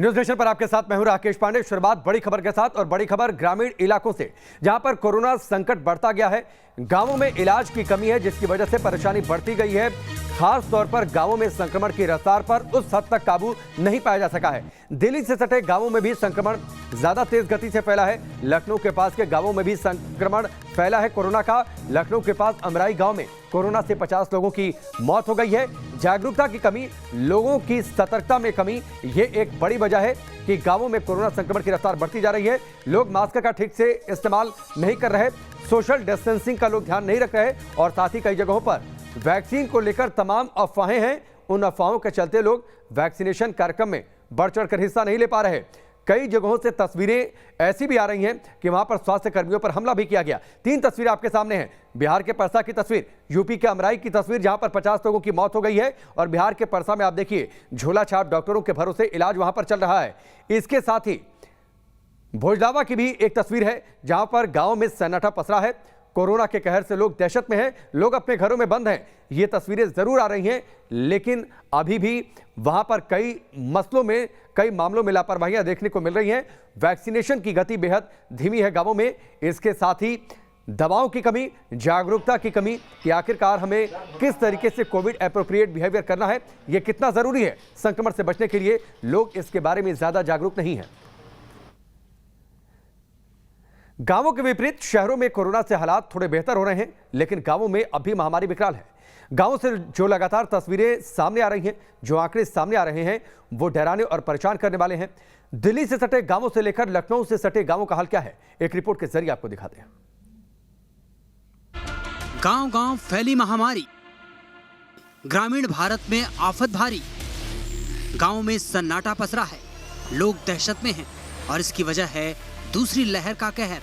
News nation पर आपके साथ मैं हूं राकेश पांडे। शुरुआत बड़ी खबर के साथ और बड़ी खबर ग्रामीण इलाकों से, जहां पर कोरोना संकट बढ़ता गया है। गांवों में इलाज की कमी है, जिसकी वजह से परेशानी बढ़ती गई है। खास तौर पर गांवों में संक्रमण की रफ्तार पर उस हद तक काबू नहीं पाया जा सका है। दिल्ली से सटे गांवों में भी संक्रमण ज्यादा तेज गति से फैला है। लखनऊ के पास के गांवों में भी संक्रमण फैला है कोरोना का। लखनऊ के पास अमराई गांव में कोरोना से 50 लोगों की मौत हो गई है। जागरूकता की कमी, लोगों की सतर्कता में कमी, ये एक बड़ी वजह है कि गांवों में कोरोना संक्रमण की रफ्तार बढ़ती जा रही है। लोग मास्क का ठीक से इस्तेमाल नहीं कर रहे, सोशल डिस्टेंसिंग का लोग ध्यान नहीं रख रहे और साथ ही कई जगहों पर वैक्सीन को लेकर तमाम अफवाहें हैं। उन अफवाहों के चलते लोग वैक्सीनेशन कार्यक्रम में बढ़ चढ़कर हिस्सा नहीं ले पा रहे। कई जगहों से तस्वीरें ऐसी भी आ रही हैं कि वहां पर स्वास्थ्य कर्मियों पर हमला भी किया गया। 3 तस्वीरें आपके सामने हैं। बिहार के परसा की तस्वीर, यूपी के अमराई की तस्वीर, जहां पर 50 लोगों की मौत हो गई है। और बिहार के परसा में आप देखिए, झोला छाप डॉक्टरों के भरोसे इलाज वहां पर चल रहा है। इसके साथ ही भोजदावा की भी एक तस्वीर है, जहां पर गांव में सन्नाटा पसरा है। कोरोना के कहर से लोग दहशत में हैं, लोग अपने घरों में बंद हैं। ये तस्वीरें जरूर आ रही हैं, लेकिन अभी भी वहां पर कई मसलों में, कई मामलों में लापरवाहियां देखने को मिल रही हैं। वैक्सीनेशन की गति बेहद धीमी है गांवों में। इसके साथ ही दवाओं की कमी, जागरूकता की कमी कि आखिरकार हमें किस तरीके से कोविड एप्रोप्रिएट बिहेवियर करना है, यह कितना जरूरी है संक्रमण से बचने के लिए, लोग इसके बारे में ज्यादा जागरूक नहीं है। गांवों के विपरीत शहरों में कोरोना से हालात थोड़े बेहतर हो रहे हैं, लेकिन गांवों में अब भी महामारी विकराल है। गांवों से जो लगातार तस्वीरें सामने आ रही हैं, जो आंकड़े सामने आ रहे हैं, वो डराने और परेशान करने वाले हैं। दिल्ली से सटे गांवों से लेकर लखनऊ से सटे गांवों का हाल क्या है, एक रिपोर्ट के जरिए आपको दिखाते हैं। गांव-गांव फैली महामारी, ग्रामीण भारत में आफत भारी। गांव में सन्नाटा पसरा है, लोग दहशत में हैं और इसकी वजह है दूसरी लहर का कहर।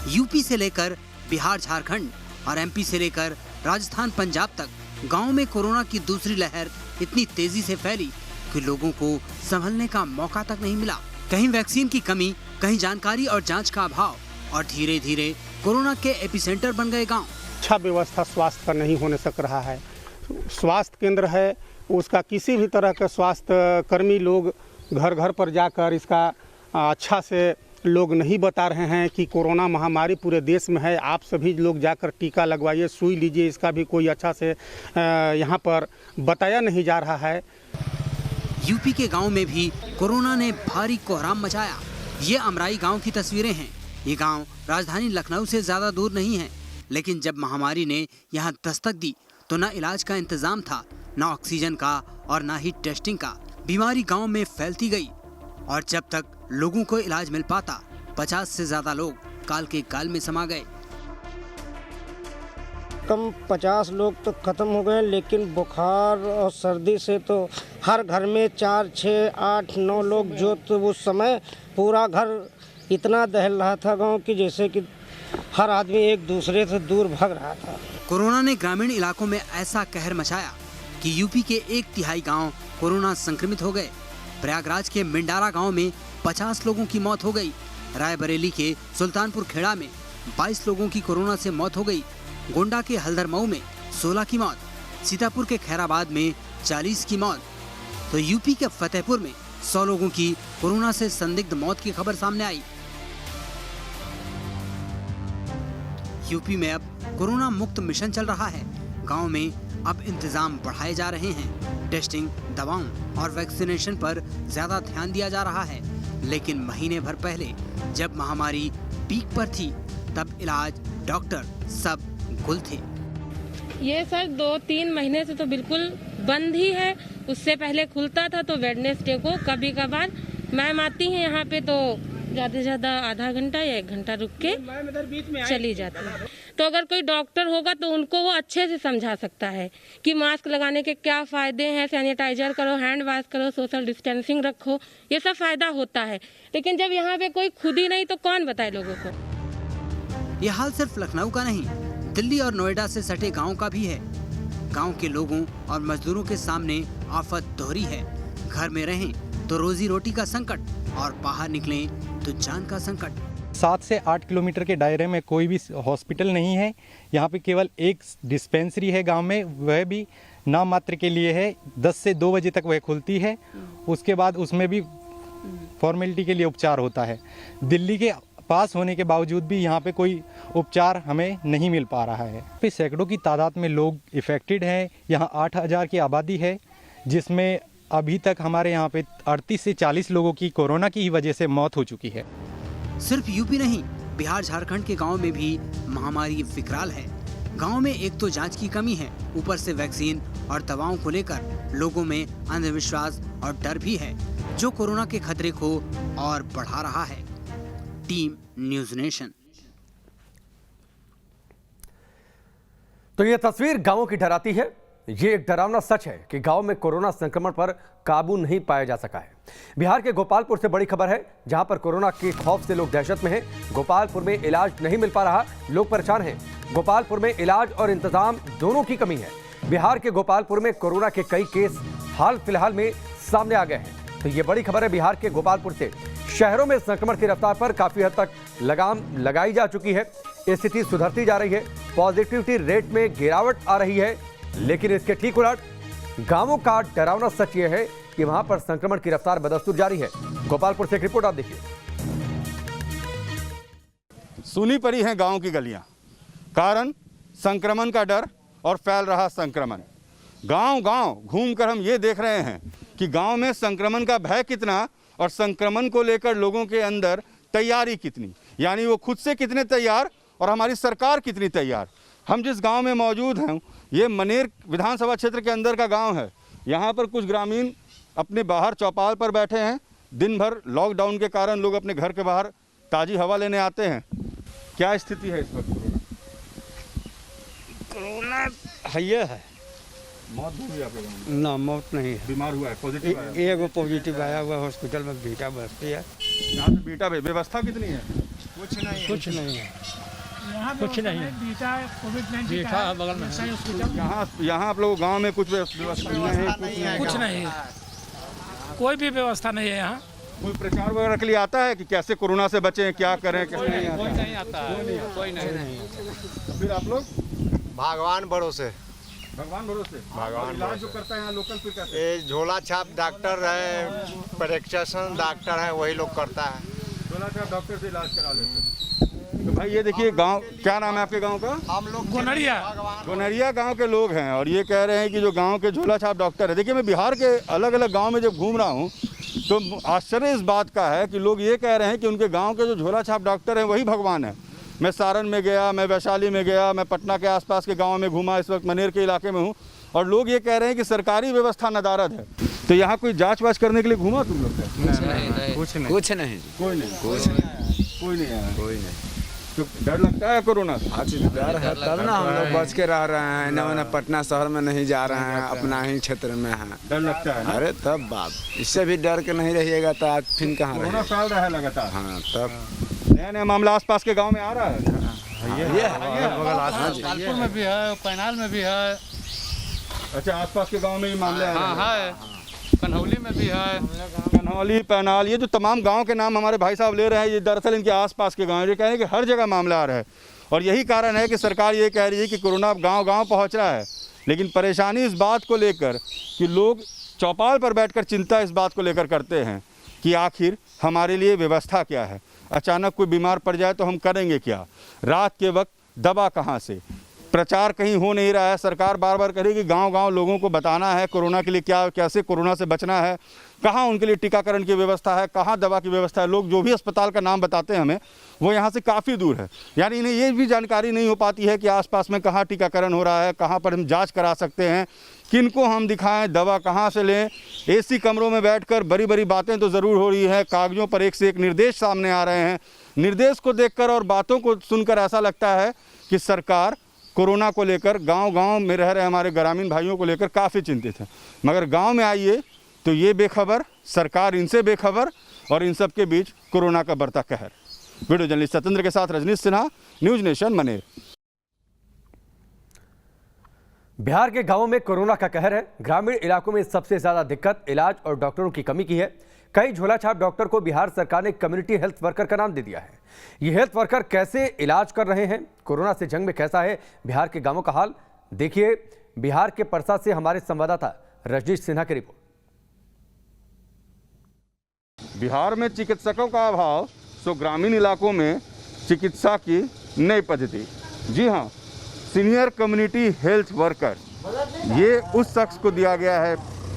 यूपी से लेकर बिहार, झारखंड और एमपी से लेकर राजस्थान, पंजाब तक गांव में कोरोना की दूसरी लहर इतनी तेजी से फैली कि लोगों को संभलने का मौका तक नहीं मिला। कहीं वैक्सीन की कमी, कहीं जानकारी और जांच का अभाव, और धीरे धीरे कोरोना के एपिसेंटर बन गए गांव। अच्छा व्यवस्था स्वास्थ्य का नहीं होने सक रहा है। स्वास्थ्य केंद्र है, उसका किसी भी तरह का स्वास्थ्य कर्मी लोग घर घर पर जाकर इसका अच्छा से लोग नहीं बता रहे हैं कि कोरोना महामारी पूरे देश में है, आप सभी लोग जाकर टीका लगवाइए, सुई लीजिए, इसका भी कोई अच्छा से यहाँ पर बताया नहीं जा रहा है। यूपी के गांव में भी कोरोना ने भारी कोहराम मचाया। ये अमराई गांव की तस्वीरें हैं। ये गांव राजधानी लखनऊ से ज्यादा दूर नहीं है, लेकिन जब महामारी ने यहाँ दस्तक दी तो न इलाज का इंतजाम था, न ऑक्सीजन का और न ही टेस्टिंग का। बीमारी गाँव में फैलती गई और जब तक लोगों को इलाज मिल पाता, 50 से ज्यादा लोग काल के काल में समा गए। कम 50 लोग तो खत्म हो गए, लेकिन बुखार और सर्दी से तो हर घर में 4, 6, 8, 9 लोग, जो तो उस समय पूरा घर इतना दहल रहा था गांव की, जैसे कि हर आदमी एक दूसरे से दूर भाग रहा था। कोरोना ने ग्रामीण इलाकों में ऐसा कहर मचाया कि यूपी के 1/3 गाँव कोरोना संक्रमित हो गए। प्रयागराज के मिंडारा गांव में 50 लोगों की मौत हो गई। रायबरेली के सुल्तानपुर खेड़ा में 22 लोगों की कोरोना से मौत हो गई। गोंडा के हल्दरमऊ में 16 की मौत। सीतापुर के खैराबाद में 40 की मौत। तो यूपी के फतेहपुर में 100 लोगों की कोरोना से संदिग्ध मौत की खबर सामने आई। यूपी में अब कोरोना मुक्त मिशन चल रहा है। गाँव में अब इंतजाम बढ़ाए जा रहे हैं। टेस्टिंग, दवाओं और वैक्सीनेशन पर ज्यादा ध्यान दिया जा रहा है। लेकिन महीने भर पहले जब महामारी पीक पर थी, तब इलाज, डॉक्टर सब गुल थे। ये सर 2-3 महीने से तो बिल्कुल बंद ही है। उससे पहले खुलता था तो वेडनेसडे को कभी कभार मैम आती है यहाँ पे, तो ज़्यादा से ज़्यादा आधा घंटा या 1 घंटा रुक के चली जाती है। तो अगर कोई डॉक्टर होगा तो उनको वो अच्छे से समझा सकता है कि मास्क लगाने के क्या फ़ायदे हैं, सैनिटाइजर करो, हैंड वॉश करो, सोशल डिस्टेंसिंग रखो, ये सब फ़ायदा होता है। लेकिन जब यहाँ पे कोई खुद ही नहीं तो कौन बताए लोगों को। ये हाल सिर्फ लखनऊ का नहीं, दिल्ली और नोएडा से सटे गाँव का भी है। गाँव के लोगों और मजदूरों के सामने आफत दोहरी है। घर में रहें तो रोजी रोटी का संकट और बाहर निकलें तो जान का संकट। 7 से 8 किलोमीटर के दायरे में कोई भी हॉस्पिटल नहीं है। यहाँ पे केवल एक डिस्पेंसरी है गांव में, वह भी नाम मात्र के लिए है। 10 से 2 बजे तक वह खुलती है। उसके बाद उसमें भी फॉर्मेलिटी के लिए उपचार होता है। दिल्ली के पास होने के बावजूद भी यहाँ पे कोई उपचार हमें नहीं मिल पा रहा है। पे सैकड़ों की तादाद में लोग इफ़ेक्टेड हैं। यहाँ 8,000 की आबादी है, जिसमें अभी तक हमारे यहाँ पे 38 से 40 लोगों की कोरोना की ही वजह से मौत हो चुकी है। सिर्फ यूपी नहीं, बिहार झारखंड के गांव में भी महामारी विकराल है। गांव में एक तो जांच की कमी है, ऊपर से वैक्सीन और दवाओं को लेकर लोगों में अंधविश्वास और डर भी है, जो कोरोना के खतरे को और बढ़ा रहा है। Team news nation. तो ये तस्वीर गांवों की डराती है। ये एक डरावना सच है कि गांव में कोरोना संक्रमण पर काबू नहीं पाया जा सका है। बिहार के गोपालपुर से बड़ी खबर है, जहां पर कोरोना के खौफ से लोग दहशत में हैं। गोपालपुर में इलाज नहीं मिल पा रहा, लोग परेशान हैं। गोपालपुर में इलाज और इंतजाम दोनों की कमी है। बिहार के गोपालपुर में कोरोना के कई केस हाल फिलहाल में सामने आ गए हैं। तो ये बड़ी खबर है बिहार के गोपालपुर से। शहरों में संक्रमण की रफ्तार पर काफी हद तक लगाम लगाई जा चुकी है। स्थिति सुधरती जा रही है, पॉजिटिविटी रेट में गिरावट आ रही है। लेकिन इसके ठीक उलट गांवों का डरावना सच यह है कि वहां पर संक्रमण की रफ्तार बदस्तूर जारी है। गोपालपुर से एक रिपोर्ट आप देखिए। सुनी पड़ी हैं गांव की गलियां, कारण संक्रमण का डर और फैल रहा संक्रमण। गांव-गांव घूमकर हम ये देख रहे हैं कि गांव में संक्रमण का भय कितना और संक्रमण को लेकर लोगों के अंदर तैयारी कितनी, यानी वो खुद से कितने तैयार और हमारी सरकार कितनी तैयार। हम जिस गांव में मौजूद हैं, ये मनेर विधानसभा क्षेत्र के अंदर का गांव है। यहाँ पर कुछ ग्रामीण अपने बाहर चौपाल पर बैठे हैं। दिन भर लॉकडाउन के कारण लोग अपने घर के बाहर ताज़ी हवा लेने आते हैं। क्या स्थिति है इस वक्त? कोरोना है। मौत हुई आप लोगों में? ना, मौत नहीं है। बीमार हुआ है, पॉजिटिव आया? एगो पॉजिटिव आया हुआ हॉस्पिटल में, बेटा बस्ती है। यहाँ पे बेटा व्यवस्था कितनी है? कुछ नहीं है। कुछ नहीं है। बेटा बगल में। यहाँ आप लोग गांव में कुछ व्यवस्था नहीं है? कुछ नहीं, कोई भी व्यवस्था नहीं है यहाँ। कोई प्रचार वगैरह के लिए आता है कि कैसे कोरोना से बचें, क्या करें? कोई नहीं आता है, कोई नहीं। फिर आप लोग भगवान भरोसे भगवान इलाज जो करता है यहाँ लोकल पे कैसे? ये झोला छाप डॉक्टर है, प्रेस्क्रिप्शन डॉक्टर है, वही लोग करता है। झोला छाप डॉक्टर से इलाज करा लेते हैं। तो भाई ये देखिए गांव, क्या नाम है आपके गांव का? हम लोग गोनरिया गांव के लोग हैं और ये कह रहे हैं कि जो गांव के झोला छाप डॉक्टर है। देखिए मैं बिहार के अलग अलग गाँव में जब घूम रहा हूँ तो आश्चर्य इस बात का है कि लोग ये कह रहे हैं कि उनके गाँव के जो झोला छाप डॉक्टर हैं वही भगवान है। मैं सारण में गया, मैं वैशाली में गया, मैं पटना के आसपास के गांव में घूमा, इस वक्त मनेर के इलाके में हूं और लोग ये कह रहे हैं कि सरकारी व्यवस्था नदारद है। तो यहाँ कोई जांच वाच करने के लिए घूमा तुम लोग? कुछ नहीं। कोई नहीं। तो डर लगता है कोरोना से? डर है तब ना हम लोग बच के रह रहे हैं, न पटना शहर में नहीं जा रहे हैं, अपना ही क्षेत्र में हैं। डर लगता है? अरे तब बात, इससे भी डर के नहीं रहिएगा तो आज फिर कहाँ कोरोना फैल रहा है लगातार। हाँ, तब नया मामला आसपास के गांव में आ रहा है। गोपालपुर में भी है, पैनाल में भी है। अच्छा, आसपास के गांव में ही मामले है, कन्हौली में भी है। कन्हौली, पैनाल, ये जो तमाम गांव के नाम हमारे भाई साहब ले रहे हैं, ये दरअसल इनके आसपास के गांव हैं। ये कह रहे हैं कि हर जगह मामला आ रहा है और यही कारण है कि सरकार ये कह रही है कि कोरोना गांव-गांव पहुंच रहा है। लेकिन परेशानी इस बात को लेकर कि लोग चौपाल पर बैठकर चिंता इस बात को लेकर करते हैं कि आखिर हमारे लिए व्यवस्था क्या है। अचानक कोई बीमार पड़ जाए तो हम करेंगे क्या? रात के वक्त दवा कहाँ से? प्रचार कहीं हो नहीं रहा है। सरकार बार बार करेगी गांव-गांव लोगों को बताना है कोरोना के लिए क्या, कैसे कोरोना से बचना है, कहाँ उनके लिए टीकाकरण की व्यवस्था है, कहाँ दवा की व्यवस्था है। लोग जो भी अस्पताल का नाम बताते हैं हमें, वो यहाँ से काफ़ी दूर है। यानी इन्हें ये भी जानकारी नहीं हो पाती है कि आसपास में कहाँ टीकाकरण हो रहा है, कहाँ पर हम जाँच करा सकते हैं, किनको हम दिखाएं, दवा कहाँ से लें। एसी कमरों में बैठकर बड़ी बड़ी बातें तो ज़रूर हो रही है, कागज़ों पर एक से एक निर्देश सामने आ रहे हैं। निर्देश को देखकर और बातों को सुनकर ऐसा लगता है कि सरकार कोरोना को लेकर गांव-गांव में रह रहे हमारे ग्रामीण भाइयों को लेकर काफ़ी चिंतित है। मगर गांव में आइए तो ये बेखबर, सरकार इनसे बेखबर और इन सब के बीच कोरोना का बढ़ता कहर। वीडियो जर्नलिस्ट सतेंद्र के साथ रजनीश सिन्हा, न्यूज़ नेशन, मनेर। बिहार के गांवों में कोरोना का कहर है। ग्रामीण इलाकों में सबसे ज्यादा दिक्कत इलाज और डॉक्टरों की कमी की है। कई झोलाछाप डॉक्टर को बिहार सरकार ने कम्युनिटी हेल्थ वर्कर का नाम दे दिया है। ये हेल्थ वर्कर कैसे इलाज कर रहे हैं, कोरोना से जंग में कैसा है बिहार के गांवों का हाल, देखिए बिहार के परसा से हमारे संवाददाता रजनीश सिन्हा की रिपोर्ट। बिहार में चिकित्सकों का अभाव, सो ग्रामीण इलाकों में चिकित्सा की नई पद्धति। जी हाँ, सीनियर कम्युनिटी हेल्थ वर्कर, ये उस शख्स को दिया गया है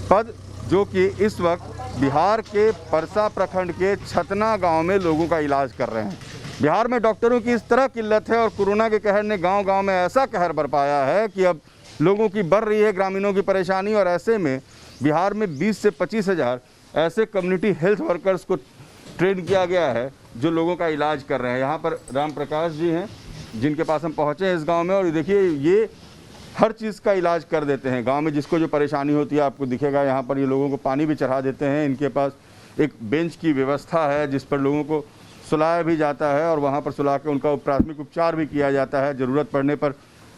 पद जो कि इस वक्त बिहार के परसा प्रखंड के छतना गांव में लोगों का इलाज कर रहे हैं। बिहार में डॉक्टरों की इस तरह किल्लत है और कोरोना के कहर ने गांव-गांव में ऐसा कहर बरपाया है कि अब लोगों की बढ़ रही है ग्रामीणों की परेशानी। और ऐसे में बिहार में 20 से 25 हज़ार ऐसे कम्युनिटी हेल्थ वर्कर्स को ट्रेन किया गया है जो लोगों का इलाज कर रहे हैं। यहाँ पर राम प्रकाश जी हैं जिनके पास हम पहुँचे हैं इस गाँव में, और देखिए ये हर चीज़ का इलाज कर देते हैं। गांव में जिसको जो परेशानी होती है आपको दिखेगा, यहाँ पर ये लोगों को पानी भी चढ़ा देते हैं। इनके पास एक बेंच की व्यवस्था है जिस पर लोगों को सुलाया भी जाता है और वहाँ पर सुला के उनका प्राथमिक उपचार भी किया जाता है। ज़रूरत पड़ने पर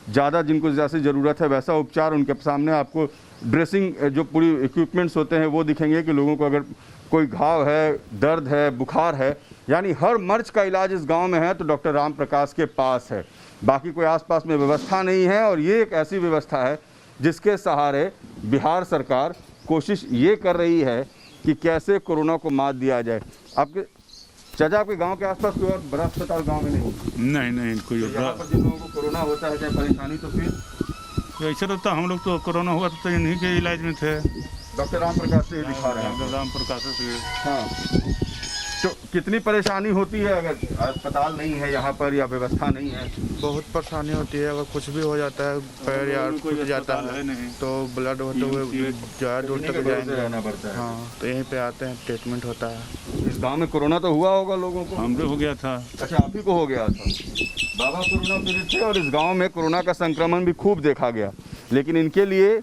ज़्यादा जिनको जैसे ज़रूरत है वैसा उपचार उनके सामने आपको ड्रेसिंग जो पूरी इक्विपमेंट्स होते हैं वो दिखेंगे कि लोगों को अगर कोई घाव है, दर्द है, बुखार है, यानी हर मर्ज का इलाज इस गांव में है तो डॉक्टर राम प्रकाश के पास है। बाकी कोई आसपास में व्यवस्था नहीं है और ये एक ऐसी व्यवस्था है जिसके सहारे बिहार सरकार कोशिश ये कर रही है कि कैसे कोरोना को मात दिया जाए। आपके चाचा, आपके गांव के आसपास कोई और बड़ा अस्पताल गांव में नहीं कोई तो यहाँ पर जिन लोगों को कोरोना होता है चाहे परेशानी, तो फिर ऐसा रहता हम लोग तो कोरोना हुआ तो इन्हीं के इलाज में थे। डॉक्टर राम प्रकाश से दिखा रहे हैं। राम प्रकाश से। हाँ, तो कितनी परेशानी होती है अगर अस्पताल नहीं है यहाँ पर या व्यवस्था नहीं है? बहुत परेशानी होती है। अगर कुछ भी हो जाता है, पैर या फूट जाता है तो ब्लड होते हुए ज़्यादा दूर तक जाएंगे, रहना पड़ता है। हाँ, तो यहीं पे आते हैं, ट्रीटमेंट होता है। इस गांव में कोरोना तो हुआ होगा लोगों को? हमको हो गया था। अच्छा, आप ही को हो गया था? बाबा कोरोना पीड़ित थे और इस गांव में कोरोना का संक्रमण भी खूब देखा गया, लेकिन इनके लिए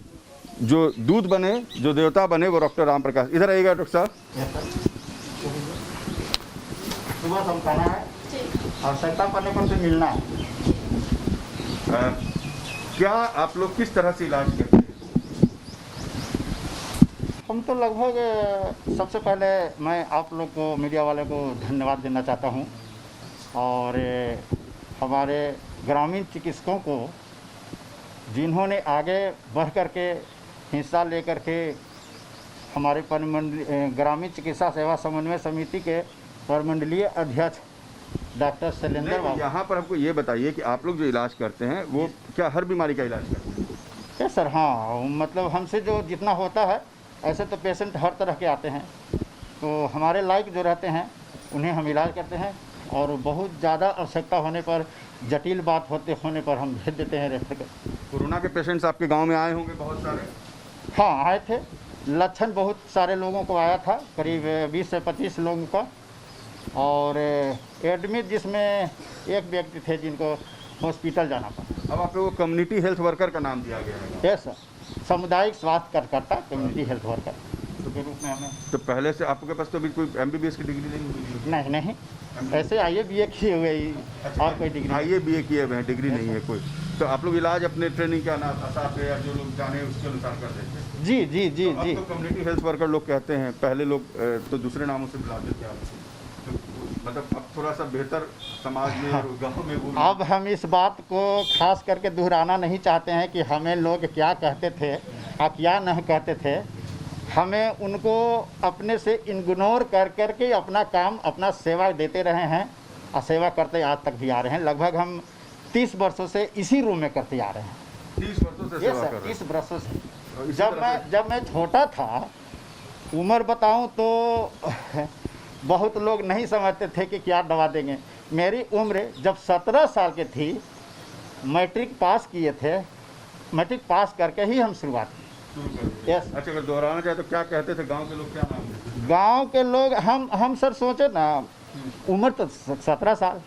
जो दूत बने, जो देवता बने, वो डॉक्टर राम प्रकाश। इधर आइएगा डॉक्टर साहब। सुबह समझाना है, आवश्यकता पड़ने पर से मिलना है। क्या आप लोग किस तरह से इलाज करते हैं? हम तो लगभग सबसे पहले मैं आप लोग को, मीडिया वाले को धन्यवाद देना चाहता हूं और हमारे ग्रामीण चिकित्सकों को जिन्होंने आगे बढ़ कर के हिस्सा लेकर के हमारे ग्रामीण चिकित्सा सेवा समन्वय समिति के परमंडलीय अध्यक्ष डॉक्टर शैलेंद्र बाबू। यहाँ पर हमको ये बताइए कि आप लोग जो इलाज करते हैं वो क्या हर बीमारी का इलाज करते हैं? यस सर, हाँ, मतलब हमसे जो जितना होता है, ऐसे तो पेशेंट हर तरह के आते हैं, तो हमारे लायक जो रहते हैं उन्हें हम इलाज करते हैं और बहुत ज़्यादा आवश्यकता होने पर, जटिल बात होने पर हम भेज देते हैं रेफर कर। कोरोना के पेशेंट्स आपके गाँव में आए होंगे बहुत सारे? हाँ, आए थे। लक्षण बहुत सारे लोगों को आया था, करीब 20 से 25 लोगों का, और एडमिट जिसमें एक व्यक्ति थे जिनको हॉस्पिटल जाना पड़ा। अब आप लोगों को कम्युनिटी हेल्थ वर्कर का नाम दिया गया है? यस सर, सामुदायिक स्वास्थ्य कार्यकर्ता, कम्युनिटी हेल्थ वर्कर के रूप में हमें। तो पहले से आपके पास तो अभी कोई MBBS की डिग्री नहीं हुई? नहीं, ऐसे IABA किए हुए और कोई डिग्री? IABA किए हुए हैं, डिग्री नहीं है कोई। तो आप लोग इलाज अपने ट्रेनिंग के आधार पे या जो लोग जाने उसके अनुसार कर देते हैं? जी। तो कम्युनिटी हेल्थ वर्कर लोग कहते हैं, पहले लोग तो दूसरे नामों से बुलाते थे आपको, तो मतलब अब थोड़ा सा बेहतर समाज में और गाँव में वो। अब हम इस बात को खास करके दोहराना नहीं चाहते हैं कि हमें लोग क्या कहते थे और क्या नहीं कहते थे। हमें उनको अपने से इग्नोर कर करके अपना काम, अपना सेवा देते रहे हैं और सेवा करते आज तक भी आ रहे हैं। लगभग हम 30 वर्षों से इसी रूम में करते आ रहे हैं। 30 वर्षों से सेवा कर रहे हैं? 30 वर्षों से। जब मैं छोटा था, उम्र बताऊं तो बहुत लोग नहीं समझते थे कि क्या दवा देंगे। मेरी उम्र जब 17 साल की थी, मैट्रिक पास किए थे, मैट्रिक पास करके ही हम शुरुआत की। यस। अच्छा, अगर दोहराना चाहे तो क्या कहते थे गांव के लोग, क्या नाम देते? गांव के लोग हम सर सोचे ना, उम्र तो 17 साल,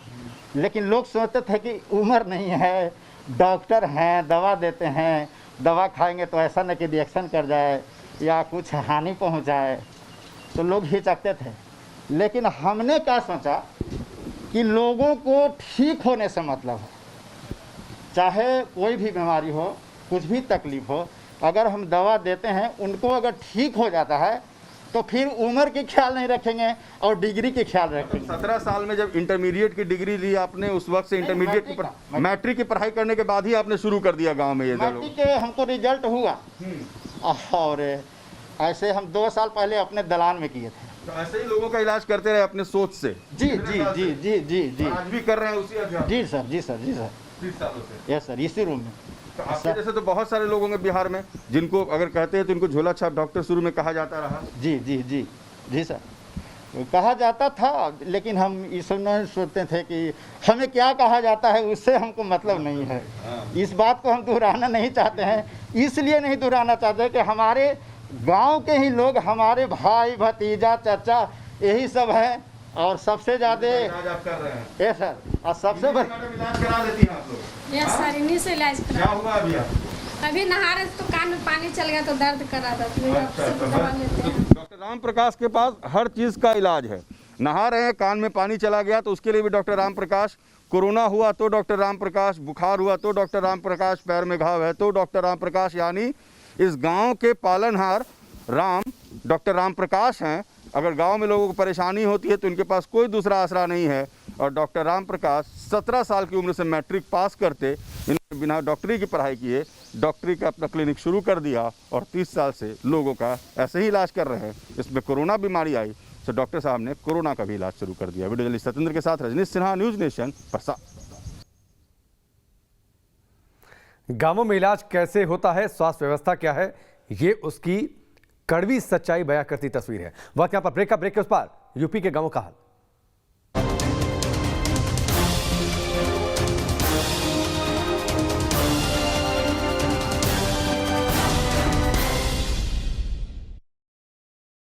लेकिन लोग सोचते थे कि उम्र नहीं है, डॉक्टर हैं, दवा देते हैं, दवा खाएंगे तो ऐसा न कि रिएक्शन कर जाए या कुछ हानि पहुंचाए, तो लोग हिचकते थे। लेकिन हमने क्या सोचा कि लोगों को ठीक होने से मतलब है, चाहे कोई भी बीमारी हो, कुछ भी तकलीफ हो, अगर हम दवा देते हैं, उनको अगर ठीक हो जाता है तो फिर उम्र के ख्याल नहीं रखेंगे और डिग्री के ख्याल रखेंगे। 17 साल में जब इंटरमीडिएट की डिग्री ली आपने, उस वक्त से इंटरमीडिएट की मैट्रिक की पढ़ाई करने के बाद ही आपने शुरू कर दिया गांव में ये? मैट्रिक के हमको रिजल्ट हुआ और ऐसे हम 2 साल पहले अपने दलान में किए थे। तो ऐसे ही लोगों का इलाज करते रहे अपने सोच से। जी जी जी जी जी जी आज भी कर रहे हैं उसी अभ्यास जी सर जी सर जी सर 30 सालों से। यस सर, इसी रूम में। तो आपके जैसे तो बहुत सारे लोग होंगे बिहार में जिनको अगर कहते हैं तो इनको झोला छाप डॉक्टर शुरू में कहा जाता रहा। जी जी जी जी सर, कहा जाता था, लेकिन हम इस नहीं सोचते थे कि हमें क्या कहा जाता है उससे हमको मतलब नहीं है। इस बात को हम दोहराना नहीं चाहते हैं, इसलिए नहीं दोहराना चाहते कि हमारे गांव के ही लोग, हमारे भाई भतीजा चाचा यही सब है। और सबसे ज़्यादा इलाज आप कर रहे हैं। ये सर, और सबसे बड़ी इलाज करा लेती हैं आप लोग। यस सर, इन्हीं से इलाज क्या हुआ अभी आप? अभी नहा रहे तो कान में पानी चल गया तो दर्द कर रहा था, तो दवा लेते हैं। डॉक्टर राम प्रकाश के पास हर चीज़ का इलाज है। नहा रहे हैं, कान में पानी चला गया तो उसके लिए भी डॉक्टर राम प्रकाश, कोरोना हुआ तो डॉक्टर राम प्रकाश, बुखार हुआ तो डॉक्टर राम प्रकाश, पैर में घाव है तो डॉक्टर राम प्रकाश। यानी इस गांव के पालनहार राम डॉक्टर राम प्रकाश हैं। अगर गांव में लोगों को परेशानी होती है तो इनके पास कोई दूसरा आसरा नहीं है। और डॉक्टर राम प्रकाश 17 साल की उम्र से मैट्रिक पास करते इन्होंने बिना डॉक्टरी की पढ़ाई किए डॉक्टरी का अपना क्लिनिक शुरू कर दिया और 30 साल से लोगों का ऐसे ही इलाज कर रहे हैं। इसमें कोरोना बीमारी आई तो डॉक्टर साहब ने कोरोना का भी इलाज शुरू कर दिया। वीडियो जर्नलिस्ट सत्येंद्र के साथ रजनीश सिन्हा, न्यूज़ नेशन, प्रसाद। गांवों में इलाज कैसे होता है, स्वास्थ्य व्यवस्था क्या है, ये उसकी कड़वी सच्चाई बयां करती तस्वीर है। वक्त यहां पर ब्रेक के उस पार यूपी के गांवों का हाल।